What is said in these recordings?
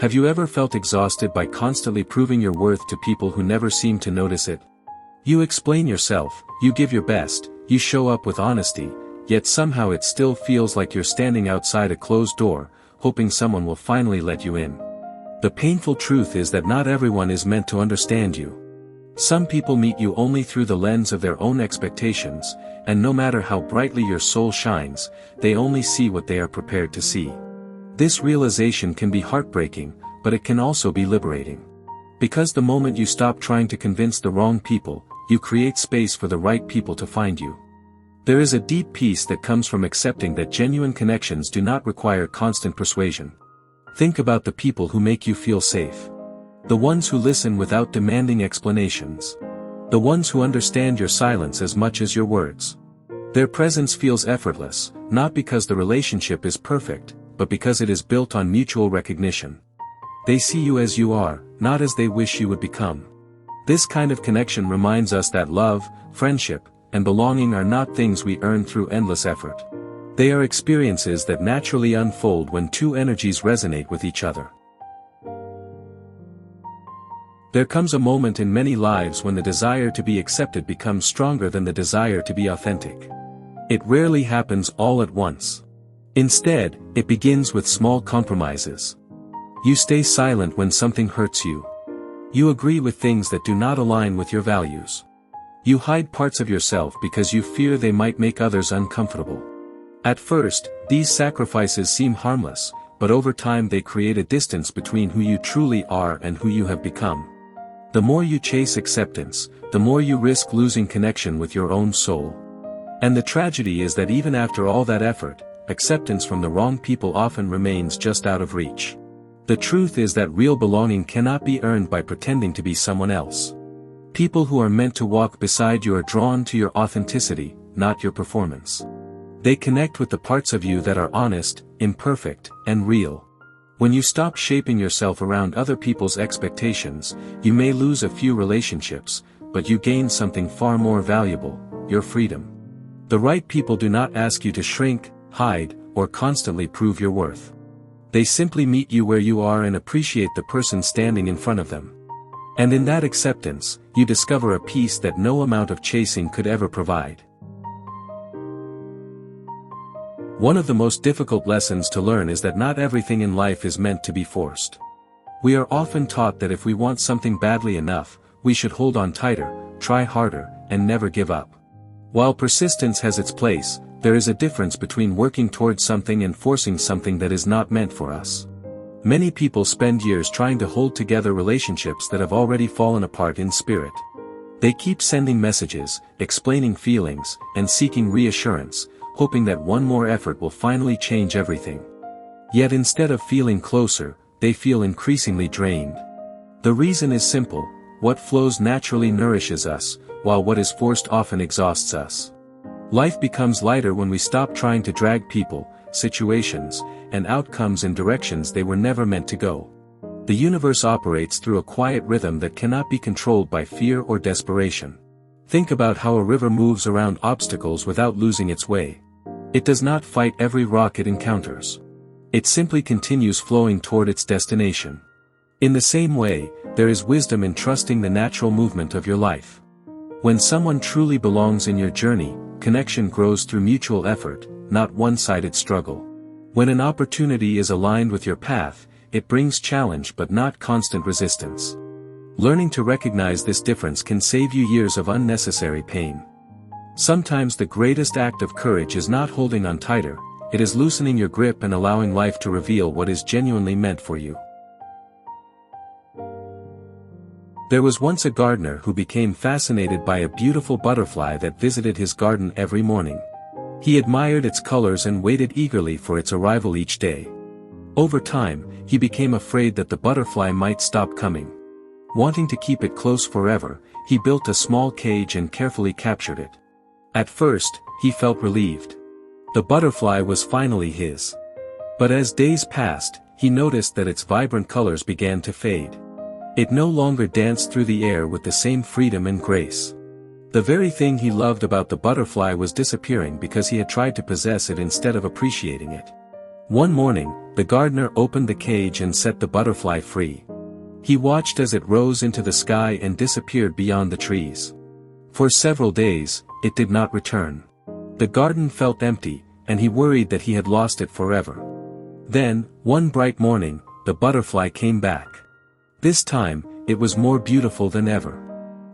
Have you ever felt exhausted by constantly proving your worth to people who never seem to notice it? You explain yourself, you give your best, you show up with honesty, yet somehow it still feels like you're standing outside a closed door, hoping someone will finally let you in. The painful truth is that not everyone is meant to understand you. Some people meet you only through the lens of their own expectations, and no matter how brightly your soul shines, they only see what they are prepared to see. This realization can be heartbreaking, but it can also be liberating. Because the moment you stop trying to convince the wrong people, you create space for the right people to find you. There is a deep peace that comes from accepting that genuine connections do not require constant persuasion. Think about the people who make you feel safe. The ones who listen without demanding explanations. The ones who understand your silence as much as your words. Their presence feels effortless, not because the relationship is perfect, but because it is built on mutual recognition. They see you as you are, not as they wish you would become. This kind of connection reminds us that love, friendship, and belonging are not things we earn through endless effort. They are experiences that naturally unfold when two energies resonate with each other. There comes a moment in many lives when the desire to be accepted becomes stronger than the desire to be authentic. It rarely happens all at once. Instead, it begins with small compromises. You stay silent when something hurts you. You agree with things that do not align with your values. You hide parts of yourself because you fear they might make others uncomfortable. At first, these sacrifices seem harmless, but over time they create a distance between who you truly are and who you have become. The more you chase acceptance, the more you risk losing connection with your own soul. And the tragedy is that even after all that effort, acceptance from the wrong people often remains just out of reach. The truth is that real belonging cannot be earned by pretending to be someone else. People who are meant to walk beside you are drawn to your authenticity, not your performance. They connect with the parts of you that are honest, imperfect, and real. When you stop shaping yourself around other people's expectations, you may lose a few relationships, but you gain something far more valuable, your freedom. The right people do not ask you to shrink, hide, or constantly prove your worth. They simply meet you where you are and appreciate the person standing in front of them. And in that acceptance, you discover a peace that no amount of chasing could ever provide. One of the most difficult lessons to learn is that not everything in life is meant to be forced. We are often taught that if we want something badly enough, we should hold on tighter, try harder, and never give up. While persistence has its place, there is a difference between working towards something and forcing something that is not meant for us. Many people spend years trying to hold together relationships that have already fallen apart in spirit. They keep sending messages, explaining feelings, and seeking reassurance, hoping that one more effort will finally change everything. Yet instead of feeling closer, they feel increasingly drained. The reason is simple: what flows naturally nourishes us, while what is forced often exhausts us. Life becomes lighter when we stop trying to drag people, situations, and outcomes in directions they were never meant to go. The universe operates through a quiet rhythm that cannot be controlled by fear or desperation. Think about how a river moves around obstacles without losing its way. It does not fight every rock it encounters. It simply continues flowing toward its destination. In the same way, there is wisdom in trusting the natural movement of your life. When someone truly belongs in your journey, connection grows through mutual effort, not one-sided struggle. When an opportunity is aligned with your path, it brings challenge but not constant resistance. Learning to recognize this difference can save you years of unnecessary pain. Sometimes the greatest act of courage is not holding on tighter, it is loosening your grip and allowing life to reveal what is genuinely meant for you. There was once a gardener who became fascinated by a beautiful butterfly that visited his garden every morning. He admired its colors and waited eagerly for its arrival each day. Over time, he became afraid that the butterfly might stop coming. Wanting to keep it close forever, he built a small cage and carefully captured it. At first, he felt relieved. The butterfly was finally his. But as days passed, he noticed that its vibrant colors began to fade. It no longer danced through the air with the same freedom and grace. The very thing he loved about the butterfly was disappearing because he had tried to possess it instead of appreciating it. One morning, the gardener opened the cage and set the butterfly free. He watched as it rose into the sky and disappeared beyond the trees. For several days, it did not return. The garden felt empty, and he worried that he had lost it forever. Then, one bright morning, the butterfly came back. This time, it was more beautiful than ever.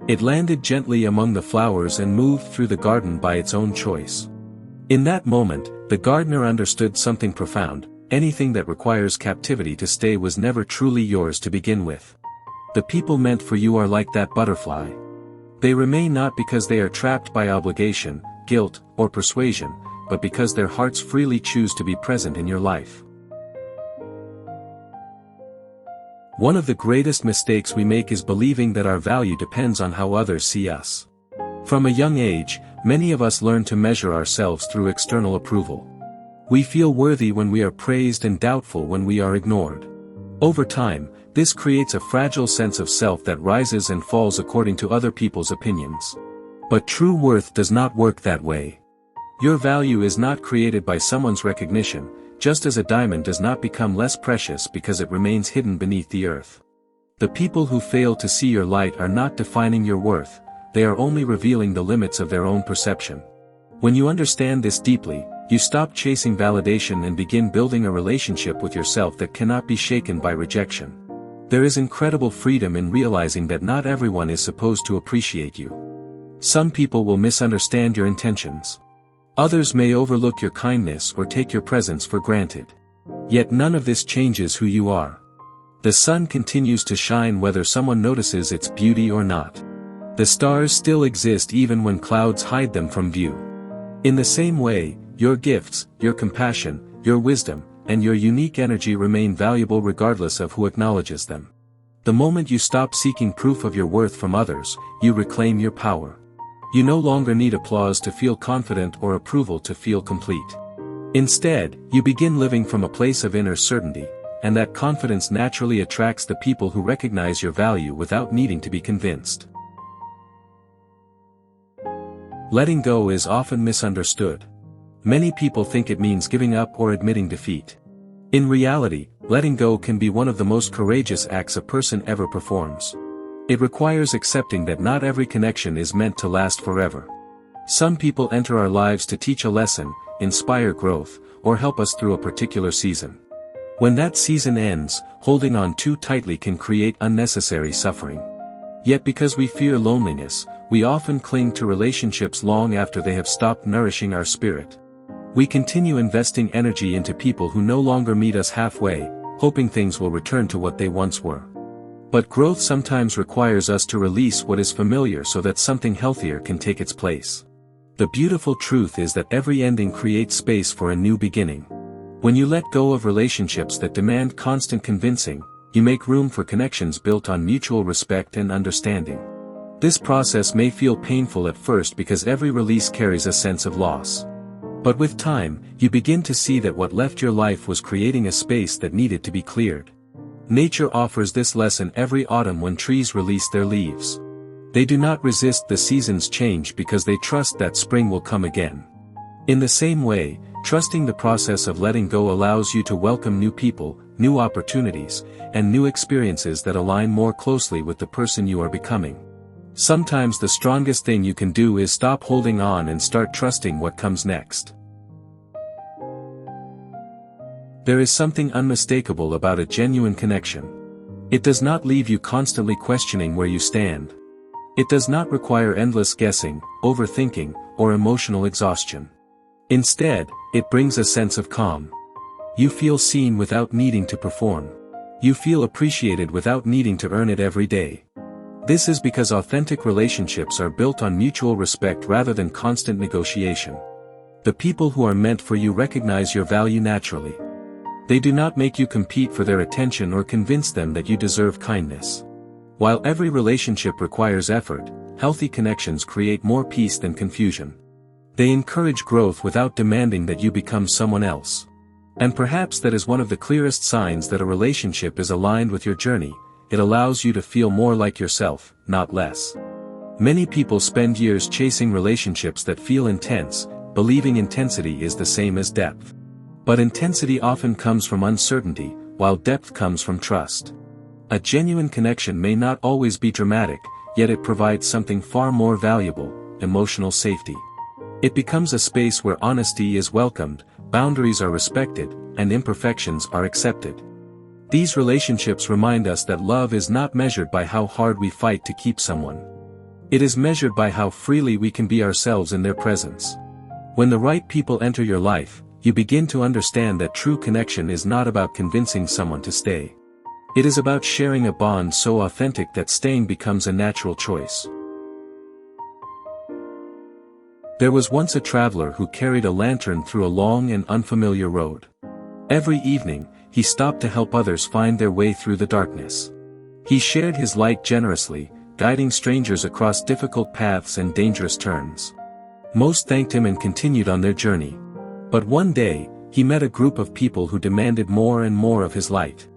It landed gently among the flowers and moved through the garden by its own choice. In that moment, the gardener understood something profound: anything that requires captivity to stay was never truly yours to begin with. The people meant for you are like that butterfly. They remain not because they are trapped by obligation, guilt, or persuasion, but because their hearts freely choose to be present in your life. One of the greatest mistakes we make is believing that our value depends on how others see us. From a young age, many of us learn to measure ourselves through external approval. We feel worthy when we are praised and doubtful when we are ignored. Over time, this creates a fragile sense of self that rises and falls according to other people's opinions. But true worth does not work that way. Your value is not created by someone's recognition, just as a diamond does not become less precious because it remains hidden beneath the earth. The people who fail to see your light are not defining your worth, they are only revealing the limits of their own perception. When you understand this deeply, you stop chasing validation and begin building a relationship with yourself that cannot be shaken by rejection. There is incredible freedom in realizing that not everyone is supposed to appreciate you. Some people will misunderstand your intentions. Others may overlook your kindness or take your presence for granted. Yet none of this changes who you are. The sun continues to shine whether someone notices its beauty or not. The stars still exist even when clouds hide them from view. In the same way, your gifts, your compassion, your wisdom, and your unique energy remain valuable regardless of who acknowledges them. The moment you stop seeking proof of your worth from others, you reclaim your power. You no longer need applause to feel confident or approval to feel complete. Instead, you begin living from a place of inner certainty, and that confidence naturally attracts the people who recognize your value without needing to be convinced. Letting go is often misunderstood. Many people think it means giving up or admitting defeat. In reality, letting go can be one of the most courageous acts a person ever performs. It requires accepting that not every connection is meant to last forever. Some people enter our lives to teach a lesson, inspire growth, or help us through a particular season. When that season ends, holding on too tightly can create unnecessary suffering. Yet because we fear loneliness, we often cling to relationships long after they have stopped nourishing our spirit. We continue investing energy into people who no longer meet us halfway, hoping things will return to what they once were. But growth sometimes requires us to release what is familiar so that something healthier can take its place. The beautiful truth is that every ending creates space for a new beginning. When you let go of relationships that demand constant convincing, you make room for connections built on mutual respect and understanding. This process may feel painful at first because every release carries a sense of loss. But with time, you begin to see that what left your life was creating a space that needed to be cleared. Nature offers this lesson every autumn when trees release their leaves. They do not resist the season's change because they trust that spring will come again. In the same way, trusting the process of letting go allows you to welcome new people, new opportunities, and new experiences that align more closely with the person you are becoming. Sometimes the strongest thing you can do is stop holding on and start trusting what comes next. There is something unmistakable about a genuine connection. It does not leave you constantly questioning where you stand. It does not require endless guessing, overthinking, or emotional exhaustion. Instead, it brings a sense of calm. You feel seen without needing to perform. You feel appreciated without needing to earn it every day. This is because authentic relationships are built on mutual respect rather than constant negotiation. The people who are meant for you recognize your value naturally. They do not make you compete for their attention or convince them that you deserve kindness. While every relationship requires effort, healthy connections create more peace than confusion. They encourage growth without demanding that you become someone else. And perhaps that is one of the clearest signs that a relationship is aligned with your journey. It allows you to feel more like yourself, not less. Many people spend years chasing relationships that feel intense, believing intensity is the same as depth. But intensity often comes from uncertainty, while depth comes from trust. A genuine connection may not always be dramatic, yet it provides something far more valuable: emotional safety. It becomes a space where honesty is welcomed, boundaries are respected, and imperfections are accepted. These relationships remind us that love is not measured by how hard we fight to keep someone. It is measured by how freely we can be ourselves in their presence. When the right people enter your life, you begin to understand that true connection is not about convincing someone to stay. It is about sharing a bond so authentic that staying becomes a natural choice. There was once a traveler who carried a lantern through a long and unfamiliar road. Every evening, he stopped to help others find their way through the darkness. He shared his light generously, guiding strangers across difficult paths and dangerous turns. Most thanked him and continued on their journey. But one day, he met a group of people who demanded more and more of his light.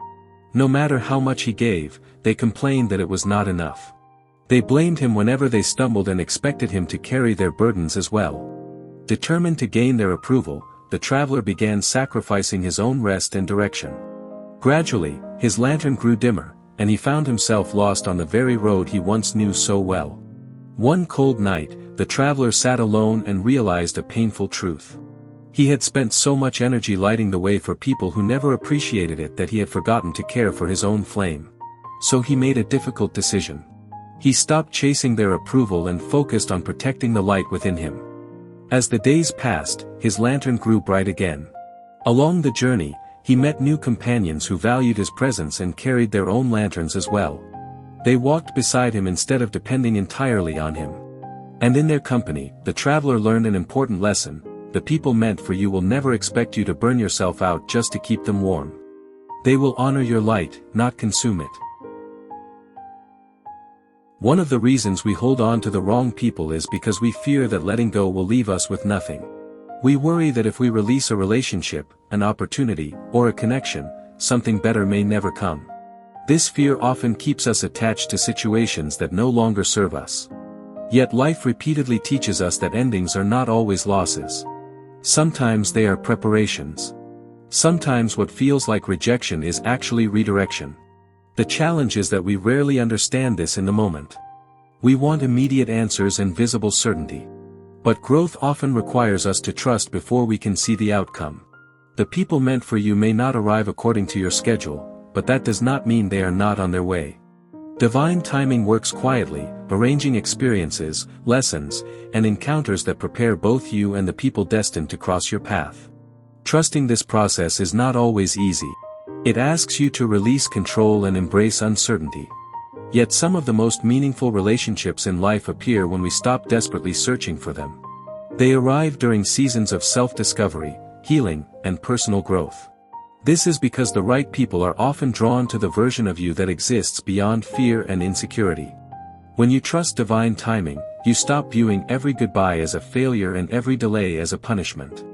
No matter how much he gave, they complained that it was not enough. They blamed him whenever they stumbled and expected him to carry their burdens as well. Determined to gain their approval, the traveler began sacrificing his own rest and direction. Gradually, his lantern grew dimmer, and he found himself lost on the very road he once knew so well. One cold night, the traveler sat alone and realized a painful truth. He had spent so much energy lighting the way for people who never appreciated it that he had forgotten to care for his own flame. So he made a difficult decision. He stopped chasing their approval and focused on protecting the light within him. As the days passed, his lantern grew bright again. Along the journey, he met new companions who valued his presence and carried their own lanterns as well. They walked beside him instead of depending entirely on him. And in their company, the traveler learned an important lesson: the people meant for you will never expect you to burn yourself out just to keep them warm. They will honor your light, not consume it. One of the reasons we hold on to the wrong people is because we fear that letting go will leave us with nothing. We worry that if we release a relationship, an opportunity, or a connection, something better may never come. This fear often keeps us attached to situations that no longer serve us. Yet life repeatedly teaches us that endings are not always losses. Sometimes they are preparations. Sometimes what feels like rejection is actually redirection. The challenge is that we rarely understand this in the moment. We want immediate answers and visible certainty. But growth often requires us to trust before we can see the outcome. The people meant for you may not arrive according to your schedule, but that does not mean they are not on their way. Divine timing works quietly, arranging experiences, lessons, and encounters that prepare both you and the people destined to cross your path. Trusting this process is not always easy. It asks you to release control and embrace uncertainty. Yet some of the most meaningful relationships in life appear when we stop desperately searching for them. They arrive during seasons of self-discovery, healing, and personal growth. This is because the right people are often drawn to the version of you that exists beyond fear and insecurity. When you trust divine timing, you stop viewing every goodbye as a failure and every delay as a punishment.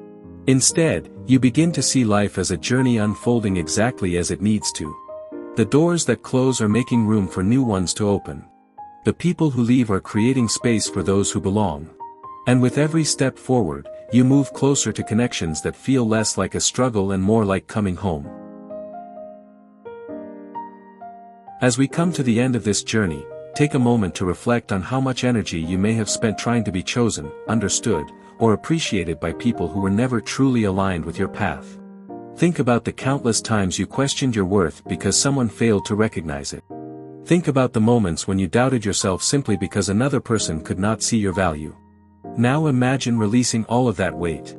Instead, you begin to see life as a journey unfolding exactly as it needs to. The doors that close are making room for new ones to open. The people who leave are creating space for those who belong. And with every step forward, you move closer to connections that feel less like a struggle and more like coming home. As we come to the end of this journey, take a moment to reflect on how much energy you may have spent trying to be chosen, understood, or appreciated by people who were never truly aligned with your path. Think about the countless times you questioned your worth because someone failed to recognize it. Think about the moments when you doubted yourself simply because another person could not see your value. Now imagine releasing all of that weight.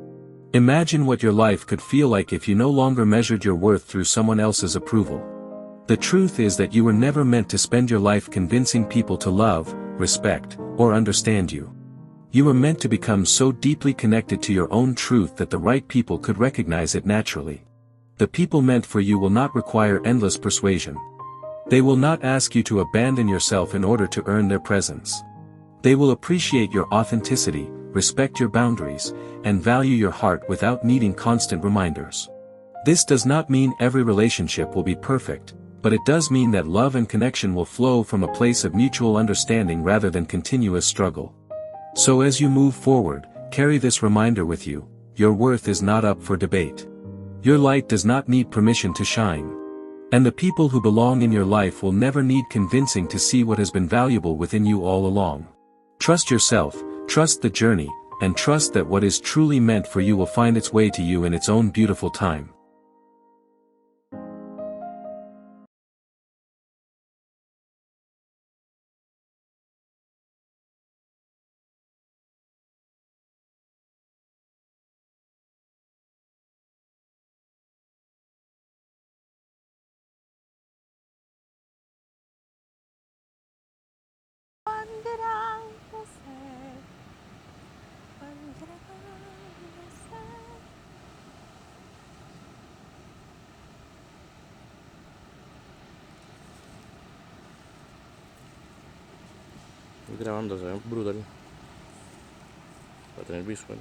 Imagine what your life could feel like if you no longer measured your worth through someone else's approval. The truth is that you were never meant to spend your life convincing people to love, respect, or understand you. You were meant to become so deeply connected to your own truth that the right people could recognize it naturally. The people meant for you will not require endless persuasion. They will not ask you to abandon yourself in order to earn their presence. They will appreciate your authenticity, respect your boundaries, and value your heart without needing constant reminders. This does not mean every relationship will be perfect, but it does mean that love and connection will flow from a place of mutual understanding rather than continuous struggle. So as you move forward, carry this reminder with you: your worth is not up for debate. Your light does not need permission to shine. And the people who belong in your life will never need convincing to see what has been valuable within you all along. Trust yourself, trust the journey, and trust that what is truly meant for you will find its way to you in its own beautiful time. Grabando, se ve brutal. Para tener visual.